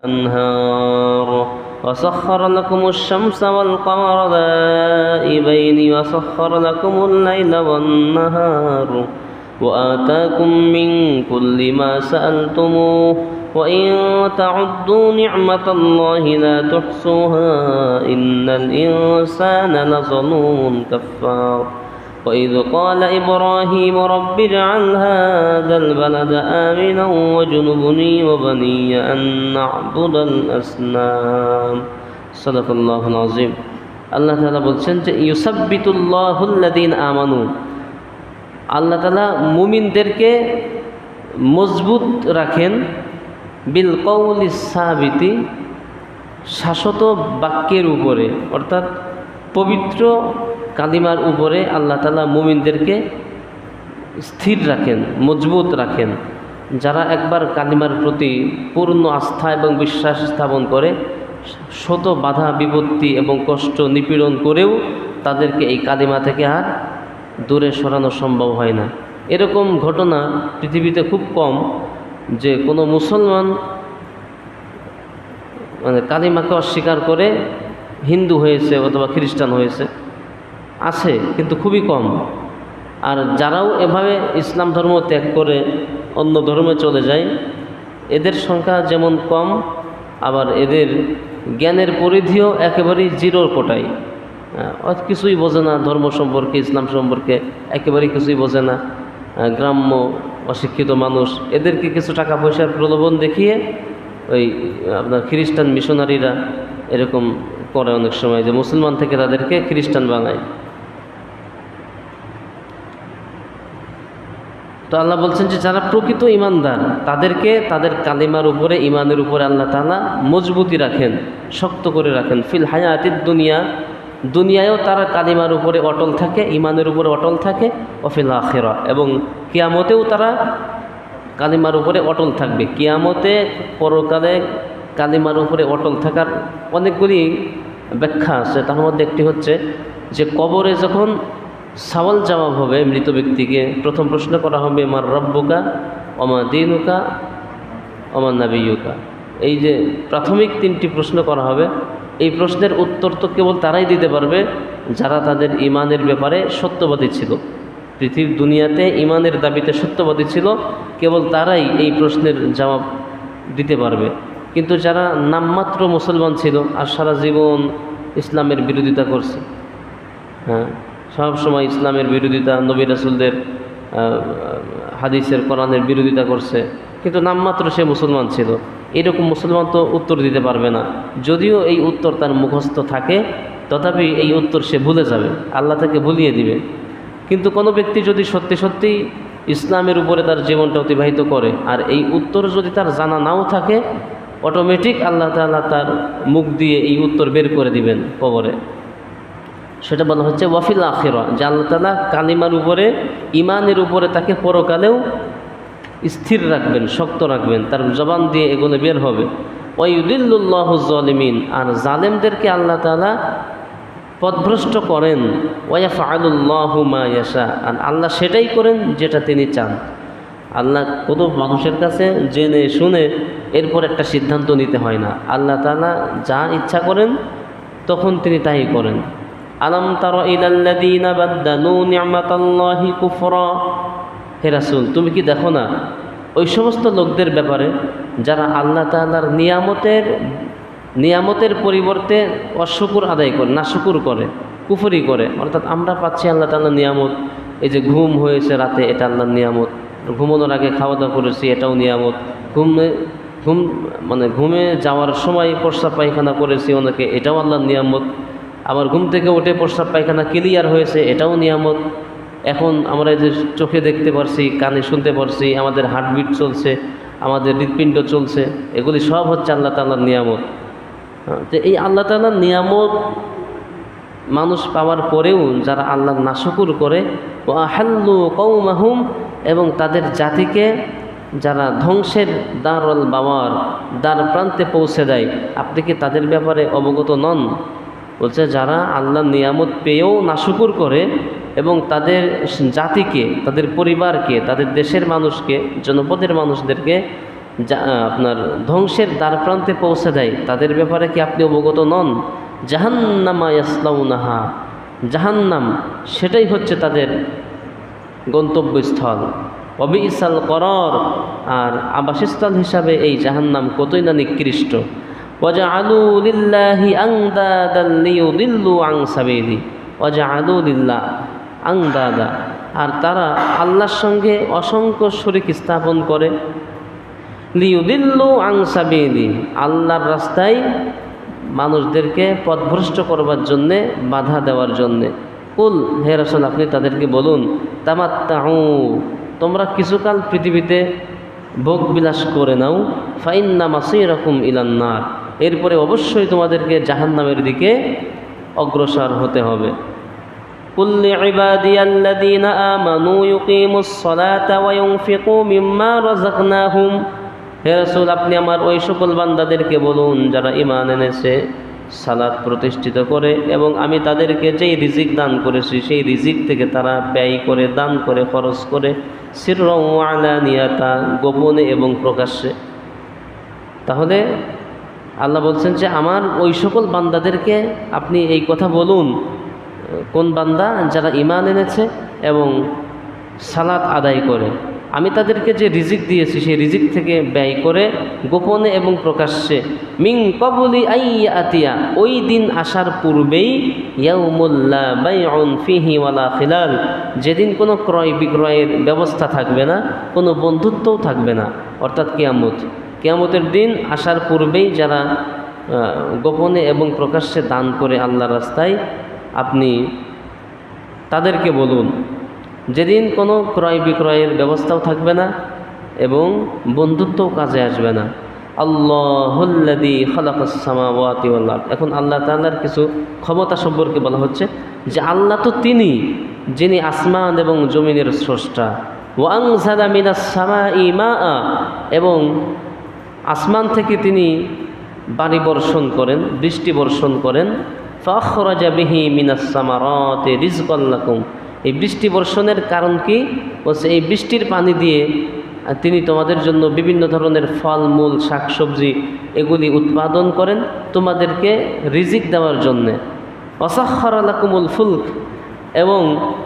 الأنهار وسخر لكم الشمس والقمر دائبين وسخر لكم الليل والنهار وآتاكم من كل ما سألتموه وإن تعدوا نعمة الله لا تحصوها إن الإنسان لظلوم كفار وإذ قال إبراهيم رب اجعل هذا البلد آمنا واجنبني وبني أن نعبد الأصنام صدق الله العظيم আল্লাহ তাআলা বলছেন যে ইউসাব্বিতুল্লাহুল্লাযীনা আমানু, আল্লাহ তাআলা মুমিনদেরকে মজবুত রাখেন বিল কওলিস সাবিতি, শাশ্বত বাক্যের উপরে, অর্থাৎ পবিত্র কালিমার উপরে আল্লাহ তাআলা মুমিনদেরকে স্থির রাখেন, মজবুত রাখেন। যারা একবার কালিমার প্রতি পূর্ণ আস্থা এবং বিশ্বাস স্থাপন করে, শত বাধা বিপত্তি এবং কষ্ট নিপীড়ন করেও তাদেরকে এই কালিমা থেকে আর দূরে সরানো সম্ভব হয় না। এরকম ঘটনা পৃথিবীতে খুব কম যে কোনো মুসলমান কালিমাকে অস্বীকার করে হিন্দু হয়েছে অথবা খ্রিস্টান হয়েছে, আছে কিন্তু খুবই কম। আর যারাও এভাবে ইসলাম ধর্ম ত্যাগ করে অন্য ধর্মে চলে যায়, এদের সংখ্যা যেমন কম, আবার এদের জ্ঞানের পরিধিও একেবারেই জিরোর কোটায়। কিছুই বোঝে না ধর্ম সম্পর্কে, ইসলাম সম্পর্কে একেবারেই কিছুই বোঝে না। গ্রাম্য অশিক্ষিত মানুষ, এদেরকে কিছু টাকা পয়সার প্রলোভন দেখিয়ে ওই আপনার খ্রিস্টান মিশনারিরা এরকম করে অনেক সময়, যে মুসলমান থেকে তাদেরকে খ্রিস্টান বানায়। তো আল্লাহ বলছেন যে যারা প্রকৃত ইমানদার তাদেরকে তাদের কালিমার উপরে, ইমানের উপরে আল্লাহ তাআলা মজবুতি রাখেন, শক্ত করে রাখেন। ফিল হায়াতিদ দুনিয়া, দুনিয়ায়ও তারা কালিমার উপরে অটল থাকে, ইমানের উপরে অটল থাকে। ওয়াফিল আখিরা, এবং কিয়ামতেও তারা কালিমার উপরে অটল থাকবে। কিয়ামতে পরকালে কালিমার উপরে অটল থাকার অনেকগুলি ব্যাখ্যা আছে। তার মধ্যে একটি হচ্ছে যে কবরে যখন সওয়াল জবাব হবে, মৃত ব্যক্তিকে প্রথম প্রশ্ন করা হবে মার রব্বুকা ওমা দীনুকা ওমা নাবিয়ুকা। এই যে প্রাথমিক তিনটি প্রশ্ন করা হবে, এই প্রশ্নের উত্তর তো কেবল তারাই দিতে পারবে যারা তাদের ইমানের ব্যাপারে সত্যবাদী ছিল। পৃথিবীর দুনিয়াতে ইমানের দাবিতে সত্যবাদী ছিল, কেবল তারাই এই প্রশ্নের জবাব দিতে পারবে। কিন্তু যারা নামমাত্র মুসলমান ছিল আর সারা জীবন ইসলামের বিরোধিতা করছে, সব সময় ইসলামের বিরোধিতা, নবী রাসূলদের হাদিসের কোরআনের বিরোধিতা করছে, কিন্তু নামমাত্র সে মুসলমান ছিল, এরকম মুসলমান তো উত্তর দিতে পারবে না। যদিও এই উত্তর তার মুখস্থ থাকে, তথাপি এই উত্তর সে ভুলে যাবে, আল্লাহ তাকে ভুলিয়ে দিবে। কিন্তু কোনো ব্যক্তি যদি সত্যি সত্যি ইসলামের উপরে তার জীবনটা অতিবাহিত করে, আর এই উত্তর যদি তার জানা নাও থাকে, অটোমেটিক আল্লাহ তাআলা তার মুখ দিয়ে এই উত্তর বের করে দিবেন কবরে। সেটা বলা হচ্ছে ওয়াফিল আখিরা, যে আল্লাহ তাআলা কালিমার উপরে, ইমানের উপরে তাকে পরকালেও স্থির রাখবেন, শক্ত রাখবেন, তার জবান দিয়ে এগুলো বের হবে। ওয়ায়ুদিল্লুল্লাহু যালিমিন, আর জালেমদেরকে আল্লাহ তাআলা পথভ্রষ্ট করেন। ওয়ায়াফআলুল্লাহু মা ইয়াশা, আর আল্লাহ সেটাই করেন যেটা তিনি চান। আল্লাহ কোনো মানুষের কাছে জেনে শুনে এরপর একটা সিদ্ধান্ত নিতে হয় না। আল্লাহ তাআলা যা ইচ্ছা করেন তখন তিনি তাই করেন। আলাম তারা ইলাল্লাযীনা বাদদালু নি'মাতাল্লাহি কুফরা, হে রাসূল তুমি কি দেখো না ওই সমস্ত লোকদের ব্যাপারে যারা আল্লাহ তাআলার নিয়ামতের পরিবর্তে অশুকর আদায় করে, নাশুকুর করে, কুফরি করে। অর্থাৎ আমরা পাচ্ছি আল্লাহ তাআলার নিয়ামত, এই যে ঘুম হয়েছে রাতে, এটা আল্লাহর নিয়ামত। ঘুমানোর আগে খাওয়া দাওয়া করেছি, এটাও নিয়ামত। ঘুমে যাওয়ার সময় প্রস্রাব পায়খানা করেছি অনেকে, এটাও আল্লাহর নিয়ামত। আবার ঘুম থেকে উঠে প্রস্রাব পায়খানা ক্লিয়ার হয়েছে, এটাও নিয়ামত। এখন আমরা যে চোখে দেখতে পারছি, কানে শুনতে পারছি, আমাদের হার্টবিট চলছে, আমাদের হৃৎপিণ্ড চলছে, এগুলি সব হচ্ছে আল্লাহ তাআলার নিয়ামত। তো এই আল্লাহ তাআলার নিয়ামত মানুষ পাওয়ার পরেও যারা আল্লাহর নাশুকুর করে, ওয়াহাল্লু কওমাহুম, এবং তাদের জাতিকে যারা ধ্বংসের দারুল বাওয়ার, দ্বার প্রান্তে পৌঁছে দেয়, আপনি কি তাদের ব্যাপারে অবগত নন? বলছে যারা আল্লাহর নিয়ামত পেয়েও নাশুকুর করে এবং তাদের জাতিকে, তাদের পরিবারকে, তাদের দেশের মানুষকে, জনপদের মানুষদেরকে আপনার ধ্বংসের দ্বারপ্রান্তে পৌঁছে দেয়, তাদের ব্যাপারে কি আপনি অবগত নন? জাহান্নামা ইয়াসলাউনাহা, জাহান্নাম সেটাই হচ্ছে তাদের গন্তব্যস্থল। অবিসাল করর, আর আবাসস্থল হিসাবে এই জাহান্নাম কতই না নিকৃষ্ট। ওয়াজআলু লিল্লাহি আনদাদান লিয়ুদিল্লু আন সাবিলি, ওয়াজআলু লিল্লাহ আনদাদা, আর তারা আল্লাহর সঙ্গে অসংখ্য শরীক স্থাপন করে। লিয়ুদিল্লু আন সাবিলি, আল্লাহর রাস্তায় মানুষদেরকে পথভ্রষ্ট করবার জন্যে, বাধা দেওয়ার জন্যে। কুল, হে রাসূল আপনি তাদেরকে বলুন, তামাত্তাউ, তোমরা কিছুকাল পৃথিবীতে ভোগ বিলাস করে নাও, ফাইন্না মাসিরাকুম ইলান নার, এরপরে অবশ্যই তোমাদেরকে জাহান্নামের দিকে অগ্রসর হতে হবে। কুল লিইবাদিয়াল্লাযীনা আমানু ইউকিমুস সালাতা ওয়া ইউনফিকু মিম্মা রাযাকনাহুম, হে রাসূল আপনি আমার ওই সকল বান্দাদেরকে বলুন যারা ঈমান এনেছে, সালাত প্রতিষ্ঠিত করে এবং আমি তাদেরকে যেই রিজিক দান করেছি সেই রিজিক থেকে তারা ব্যয় করে, দান করে, খরচ করে, সিররা ওয়া আলানিয়াতা, গোপনে এবং প্রকাশ্যে। তাহলে আল্লাহ বলছেন যে আমার ওই সকল বান্দাদেরকে আপনি এই কথা বলুন। কোন বান্দা? যারা ঈমান এনেছে এবং সালাত আদায় করে, আমি তাদেরকে যে রিজিক দিয়েছি সেই রিজিক থেকে ব্যয় করে গোপনে এবং প্রকাশ্যে। মিন ক্বাবলি আইয়াতিয়া, ওই দিন আসার পূর্বেই, ইয়াউমুল লা বাইউন ফিহি ওয়ালা খিলাল, যেদিন কোনো ক্রয় বিক্রয়ের ব্যবস্থা থাকবে না, কোনো বন্ধুত্বও থাকবে না, অর্থাৎ কিয়ামত। কিয়ামতের দিন আসার পূর্বেই যারা গোপনে এবং প্রকাশ্যে দান করে আল্লাহর রাস্তায়, আপনি তাদেরকে বলুন যেদিন কোনো ক্রয় বিক্রয়ের ব্যবস্থাও থাকবে না এবং বন্ধুত্বও কাজে আসবে না। আল্লাহুল্লাযী খালাকাস সামাওয়াতি ওয়াল আরদ, এখন আল্লাহ তাআলার কিছু ক্ষমতা সম্পর্কে বলা হচ্ছে যে আল্লাহ তো তিনি যিনি আসমান এবং জমিনের স্রষ্টা। ওয়া আনজালা মিনাস সামাই মাআ, এবং আসমান থেকে তিনি পানি বর্ষণ করেন, বৃষ্টি বর্ষণ করেন। ফাখরাজা বিহি মিনাস সামারাতি রিজকাল লাকুম, এই বৃষ্টি বর্ষণের কারণ কি? বলছে এই বৃষ্টির পানি দিয়ে তিনি তোমাদের জন্য বিভিন্ন ধরনের ফল মূল, শাকসবজি এগুলি উৎপাদন করেন তোমাদেরকে রিজিক দেওয়ার জন্যে। ওয়াসাখখারা লাকুমুল ফুলক, এবং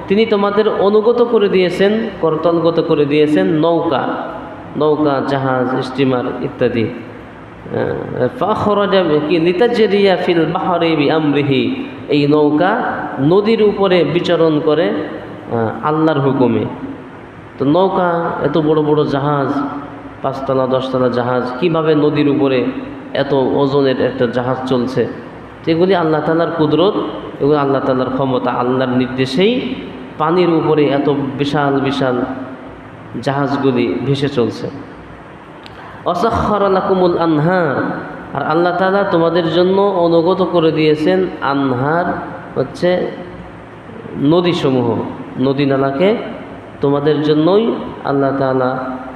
তিনি তোমাদের অনুগত করে দিয়েছেন, করতলগত করে দিয়েছেন নৌকা, নৌকা, জাহাজ, স্টিমার ইত্যাদি। ফাখরাজা লিতাজরিয়া ফিল বাহরি বিআমরিহি, এই নৌকা নদীর উপরে বিচরণ করে আল্লাহর হুকুমে। তো নৌকা, এত বড় বড় জাহাজ, 5 তলা 10 তলা জাহাজ, কিভাবে নদীর উপরে এত ওজনের একটা জাহাজ চলছে? তো এগুলি আল্লাহ তাআলার কুদরত, এগুলি আল্লাহ তাআলার ক্ষমতা, আল্লাহর নির্দেশেই পানির উপরে এত বিশাল বিশাল জাহাজগুলি ভেসে চলছে। ওয়াসাখখারা লাকুমুল আনহার, আর আল্লাহ তাআলা তোমাদের জন্য অনুগত করে দিয়েছেন আনহার, হচ্ছে নদীসমূহ, নদী নালাকে তোমাদের জন্যই আল্লাহ তাআলা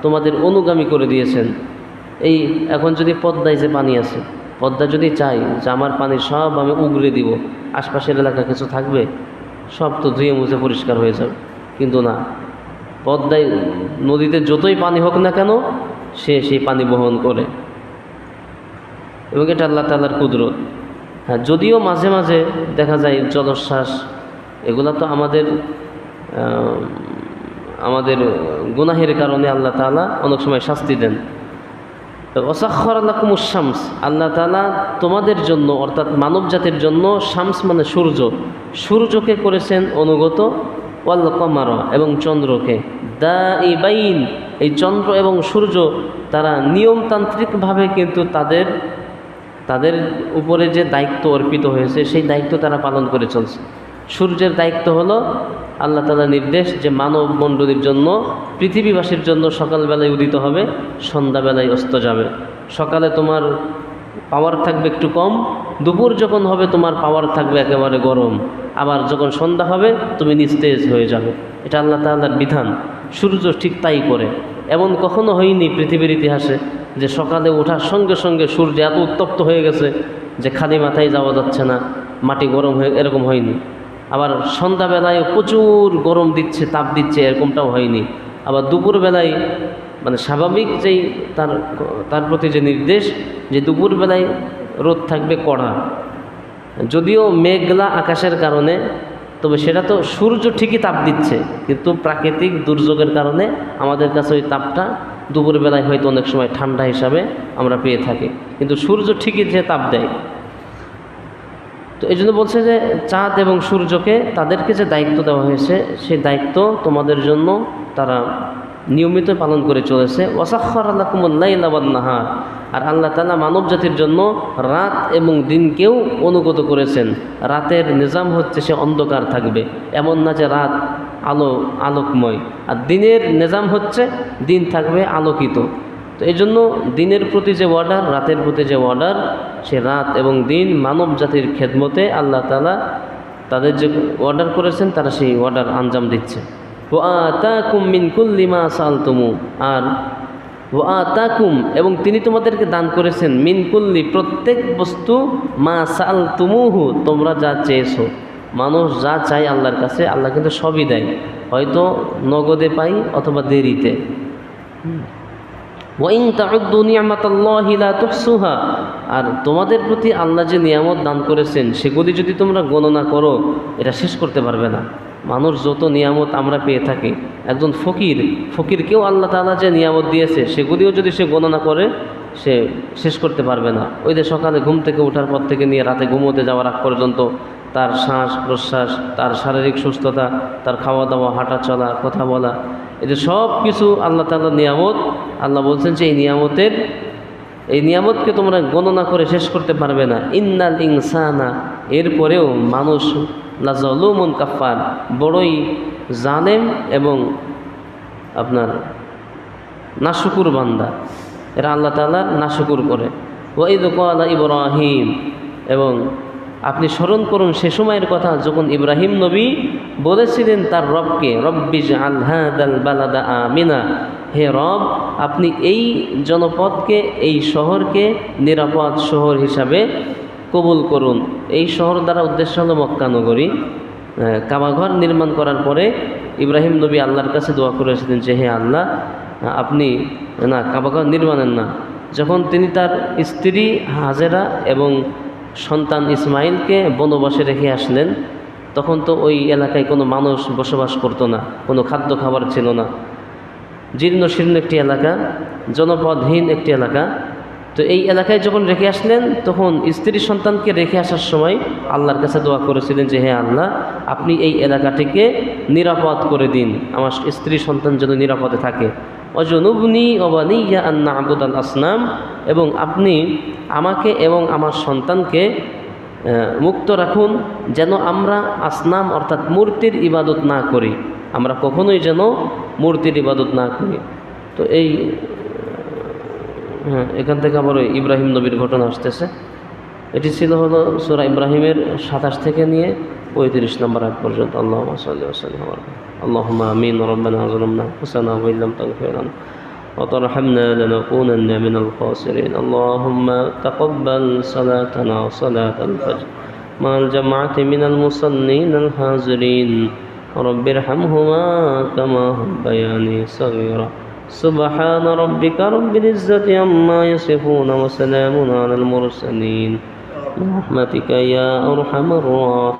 তোমাদের অনুগামী করে দিয়েছেন। এই এখন যদি পদ্মায় যে পানি আছে, পদ্মা যদি চাই যে আমার পানি সব আমি উগরে দিব, আশপাশের এলাকা কিছু থাকবে? সব তো ধুয়ে মুছে পরিষ্কার হয়ে যাবে। কিন্তু না, পদ্মায়, নদীতে যতই পানি হোক না কেন, সে সেই পানি বহন করে, এবং এটা আল্লাহ তাআলার কুদরত। হ্যাঁ, যদিও মাঝে মাঝে দেখা যায় জলোচ্ছ্বাস, এগুলা তো আমাদের গুনাহের কারণে আল্লাহ তাআলা অনেক সময় শাস্তি দেন। ওয়াসাখখারা লাকুমুশ শামস, আল্লাহ তাআলা তোমাদের জন্য, অর্থাৎ মানব জাতির জন্য, শামস মানে সূর্য, সূর্যকে করেছেন অনুগত, ওয়াল কমারা, এবং চন্দ্রকে, দাইবাইন, এই চন্দ্র এবং সূর্য তারা নিয়মতান্ত্রিকভাবে কিন্তু তাদের উপরে যে দায়িত্ব অর্পিত হয়েছে সেই দায়িত্ব তারা পালন করে চলছে। সূর্যের দায়িত্ব হলো আল্লাহ তাআলার নির্দেশ যে মানব মণ্ডলীর জন্য, পৃথিবীবাসীর জন্য সকালবেলায় উদিত হবে, সন্ধ্যাবেলায় অস্ত যাবে। সকালে তোমার পাওয়ার থাকবে একটু কম, দুপুর যখন হবে তোমার পাওয়ার থাকবে একেবারে গরম, আবার যখন সন্ধ্যা হবে তুমি নিস্তেজ হয়ে যাবে। এটা আল্লাহ তাআলার বিধান। সূর্য ঠিক তাই করে। এমন কখনো হয়নি পৃথিবীর ইতিহাসে যে সকালে ওঠার সঙ্গে সঙ্গে সূর্য এত উত্তপ্ত হয়ে গেছে যে খালি মাথায় যাওয়া যাচ্ছে না, মাটি গরম হয়ে, এরকম হয়নি। আবার সন্ধ্যাবেলায় প্রচুর গরম দিচ্ছে, তাপ দিচ্ছে, এরকমটাও হয়নি। আবার দুপুরবেলায় মানে স্বাভাবিক যেই তার প্রতি যে নির্দেশ যে দুপুরবেলায় রোদ থাকবে কড়া, যদিও মেঘলা আকাশের কারণে, তবে সেটা তো সূর্য ঠিকই তাপ দিচ্ছে, কিন্তু প্রাকৃতিক দুর্যোগের কারণে আমাদের কাছে ওই তাপটা দুপুরবেলায় হয়তো অনেক সময় ঠান্ডা হিসাবে আমরা পেয়ে থাকি, কিন্তু সূর্য ঠিকই যে তাপ দেয়। তো এই জন্য বলছে যে চাঁদ এবং সূর্যকে তাদেরকে যে দায়িত্ব দেওয়া হয়েছে সেই দায়িত্ব তোমাদের জন্য তারা নিয়মিত পালন করে চলেছে। ওয়াসাখখারা লাকুমুল লাইলা ওয়ান নাহার, আর আল্লাহ তাআলা মানব জাতির জন্য রাত এবং দিনকেও অনুগত করেছেন। রাতের নিজাম হচ্ছে সে অন্ধকার থাকবে, এমন না যে রাত আলোকময়, আর দিনের নিজাম হচ্ছে দিন থাকবে আলোকিত। তো এই জন্য দিনের প্রতি যে অর্ডার, রাতের প্রতি যে অর্ডার, সে রাত এবং দিন মানব জাতির খেদমতে আল্লাহ তাআলা তাদের যে অর্ডার করেছেন তারা সেই অর্ডার আঞ্জাম দিচ্ছে। ওয়াতাকুম মিন কুল্লি মা সালতুমু, আর ওয়াতাকুম এবং তিনি তোমাদেরকে দান করেছেন মিন কুল্লি প্রত্যেক বস্তু, মা সালতুমুহু তোমরা যা চেয়েছো। মানুষ যা চায় আল্লাহর কাছে আল্লাহ কিন্তু সবই দেয়, হয়তো নগদে পাই অথবা দেরিতে। ওয়াইন তাউদ্দু নি'মাতাল্লাহি লা তুহসুহা, আর তোমাদের প্রতি আল্লাহ যে নিয়ামত দান করেছেন সেগুলি যদি তোমরা গণনা করো এটা শেষ করতে পারবে না। মানুষ যত নিয়ামত আমরা পেয়ে থাকি, একজন ফকিরকেও আল্লাহ তাআলা যে নিয়ামত দিয়েছে সেগুলিও যদি সে গণনা করে সে শেষ করতে পারবে না। ওই যে সকালে ঘুম থেকে ওঠার পর থেকে নিয়ে রাতে ঘুমোতে যাওয়ার আগ পর্যন্ত তার শ্বাস প্রশ্বাস, তার শারীরিক সুস্থতা, তার খাওয়া দাওয়া, হাঁটা চলা, কথা বলা, এই যে সব কিছু আল্লাহ তাআলার নিয়ামত। আল্লাহ বলছেন যে এই নিয়ামতকে তোমরা গণনা করে শেষ করতে পারবে না। ইন্নাল ইনসানা, এরপরেও মানুষ লাযালুমুন কাফার, বড়ই জালেম এবং আপনার নাশুকুর বান্দা, এরা আল্লাহ তাআলার নাশুকুর করে। ওয়াইদ ক্বালা ইব্রাহিম, এবং আপনি স্মরণ করুন সে সময়ের কথা যখন ইব্রাহিম নবী বলেছিলেন তার রবকে, রব্বিজআল হাযাল বালাদা আমিনা, হে রব আপনি এই জনপদকে, এই শহরকে নিরাপদ শহর হিসাবে কবুল করুন। এই শহর দ্বারা উদ্দেশ্য হলো মক্কা নগরী। কাবাঘর নির্মাণ করার পরে ইব্রাহিম নবী আল্লাহর কাছে দোয়া করেছিলেন যে হে আল্লাহ আপনি কাবাঘর নির্মাণের না। যখন তিনি তার স্ত্রী হাজেরা এবং সন্তান ইসমাইলকে বনবাসে রেখে আসলেন, তখন তো ওই এলাকায় কোনো মানুষ বসবাস করতো না, কোনো খাদ্য খাবার ছিল না, জীর্ণ শীর্ণ একটি এলাকা, জনপদহীন একটি এলাকা। তো এই এলাকায় যখন রেখে আসলেন তখন স্ত্রী সন্তানকে রেখে আসার সময় আল্লাহর কাছে দোয়া করেছিলেন যে হে আল্লাহ আপনি এই এলাকাটিকে নিরাপদ করে দিন, আমার স্ত্রী সন্তান যেন নিরাপদে থাকে। অজনুবনি ওয়াবানিয়া আন না'বুদাল আসনাম, এবং আপনি আমাকে এবং আমার সন্তানকে মুক্ত রাখুন যেন আমরা আসনাম অর্থাৎ মূর্তির ইবাদত না করি, আমরা কখনোই যেন মূর্তির ইবাদত না করি। তো এই এখান থেকে আবার ওই ইব্রাহিম নবীর ঘটনা আসতেছে। এটি ছিল হলো সূরা ইব্রাহিমের 27 থেকে নিয়ে 35 নম্বর আয়াত পর্যন্ত। আল্লাহুম্মা সাল্লি ওয়া সাল্লিম আল্লাহুম্মা আমিন। রব্বানা যালামনা আনফুসানা ওয়া ইল্লাম তাগফির লানা ওয়া তারহামনা লানাকুনান্না মিনাল খাসিরিন। আল্লাহুম্মা তাকাব্বাল সালাতানা ওয়া সালাতাল ফজর মা'আল জামাআতি মিনাল মুসাল্লিনাল হাজিরিন। রব্বিরহামহুমা কামা রাব্বায়ানি সাগীরা। سبحان ربك رب العزة عما يصفون وسلام على المرسلين برحمتك يا أرحم الراحمين.